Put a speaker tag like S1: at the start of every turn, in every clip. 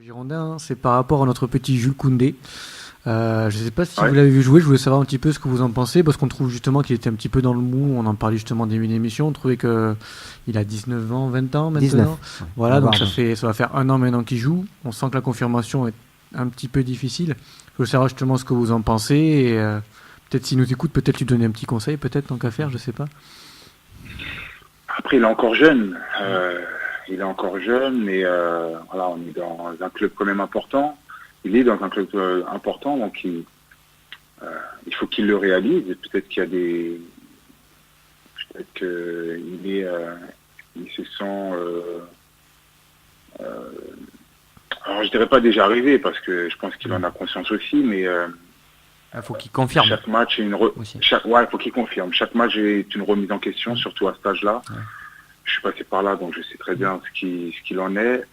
S1: Girondin, c'est par rapport à notre petit Jules Koundé. Je ne sais pas si vous
S2: Ouais.
S1: l'avez vu jouer, je voulais savoir un petit peu ce que vous en pensez, parce qu'on trouve justement qu'il était un petit peu dans le mou, on en parlait justement début d'émission, on trouvait que il a 19 ans, 20 ans
S3: 19.
S1: maintenant.
S3: Ouais. On va
S1: Voilà, donc
S3: voir, bon.
S1: ça va faire un an maintenant qu'il joue. On sent que la confirmation est un petit peu difficile. Je voulais savoir justement ce que vous en pensez, et peut-être s'il nous écoute, peut-être lui donner un petit conseil, peut-être tant qu'à faire, je sais pas.
S2: Après, il est encore jeune. Il est encore jeune, mais voilà, on est dans un club quand même important. Il est dans un club important, donc il faut qu'il le réalise. Et peut-être qu'il y a des, peut-être qu'il est, il se sent. Alors, je dirais pas déjà arrivé parce que je pense qu'il en a conscience aussi, mais
S4: Il faut qu'il confirme
S2: chaque match est
S4: aussi.
S2: ouais, il faut qu'il confirme. Chaque match est une remise en question, surtout à cet âge-là.
S4: Ouais.
S2: Je suis passé par là, donc je sais très bien ce qu'il en est.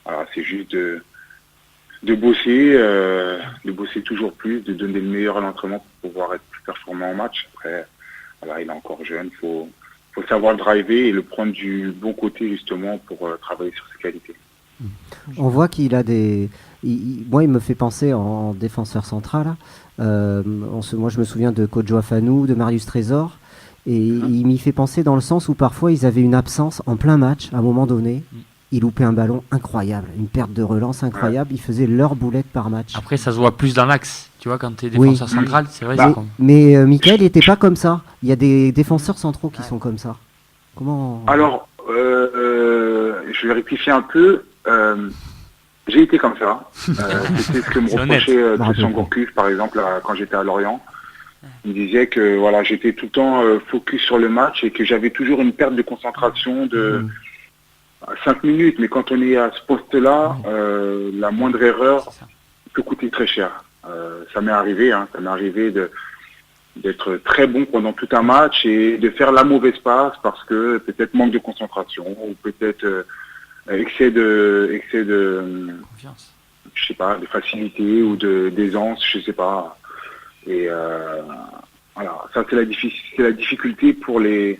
S2: Voilà, c'est juste de bosser toujours plus, de donner le meilleur à l'entraînement pour pouvoir être plus performant en match. Après, voilà, il est encore jeune, faut savoir le driver et le prendre du bon côté justement pour travailler sur ses qualités.
S3: On voit qu'il a des. Moi, il me fait penser en défenseur central. Moi, je me souviens de Kodjo Afanou, de Marius Trésor. Et il m'y fait penser dans le sens où parfois ils avaient une absence en plein match. À un moment donné, ils loupaient un ballon incroyable, une perte de relance incroyable. Ils faisaient leur boulette par match.
S4: Après, ça se voit plus dans l'axe. Tu vois, quand tu es
S3: Oui.
S4: défenseur central, c'est vrai.
S3: Mais,
S4: c'est comme-
S3: Michael n'était pas comme ça. Il y a des défenseurs centraux qui sont comme ça. Comment.
S2: Alors, je vais rectifier un peu. J'ai été comme ça. C'était ce que me
S4: C'est honnête.
S2: reprochait
S3: Bravo.
S2: Christian Gourcuff, par exemple, quand j'étais à Lorient. Il me disait que voilà, j'étais tout le temps focus sur le match et que j'avais toujours une perte de concentration de 5 minutes. Mais quand on est à ce poste-là, la moindre erreur
S4: C'est ça.
S2: peut coûter très cher. Ça m'est arrivé, ça m'est arrivé d'être très bon pendant tout un match et de faire la mauvaise passe parce que peut-être manque de concentration ou peut-être excès de
S4: Confiance.
S2: je sais pas, de facilité ou d'aisance, je sais pas. Et voilà, ça c'est c'est la difficulté pour les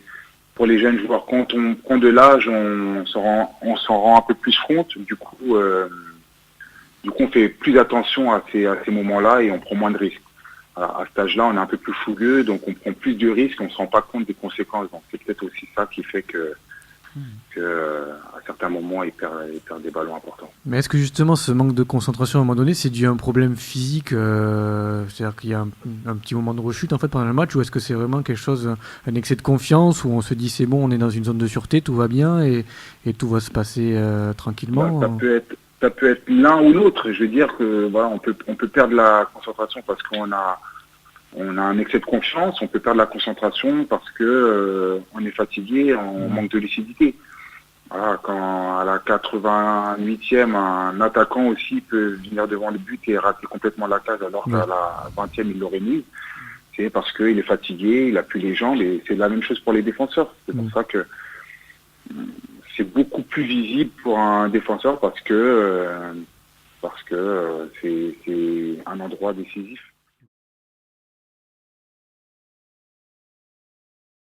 S2: jeunes joueurs. Quand on prend de l'âge, on s'en rend un peu plus compte. Du coup, on fait plus attention à ces moments-là et on prend moins de risques. Voilà, à cet âge-là, on est un peu plus fougueux, donc on prend plus de risques, on se rend pas compte des conséquences. Donc c'est peut-être aussi ça qui fait que à certains moments, il perd des ballons importants.
S1: Mais est-ce que justement ce manque de concentration à un moment donné, c'est dû à un problème physique, c'est-à-dire qu'il y a un petit moment de rechute en fait pendant le match, ou est-ce que c'est vraiment quelque chose, un excès de confiance, où on se dit c'est bon, on est dans une zone de sûreté, tout va bien et tout va se passer tranquillement?
S2: Bah, ça peut être l'un ou l'autre. Je veux dire que voilà, on peut perdre la concentration parce qu'on a un excès de confiance, on peut perdre la concentration parce que on est fatigué, on manque de lucidité. Voilà, quand à la 88e, un attaquant aussi peut venir devant le but et rater complètement la case alors qu'à la 20e, il l'aurait mise. C'est parce qu'il est fatigué, il a plus les jambes et c'est la même chose pour les défenseurs. C'est pour ça que c'est beaucoup plus visible pour un défenseur parce que c'est un endroit décisif.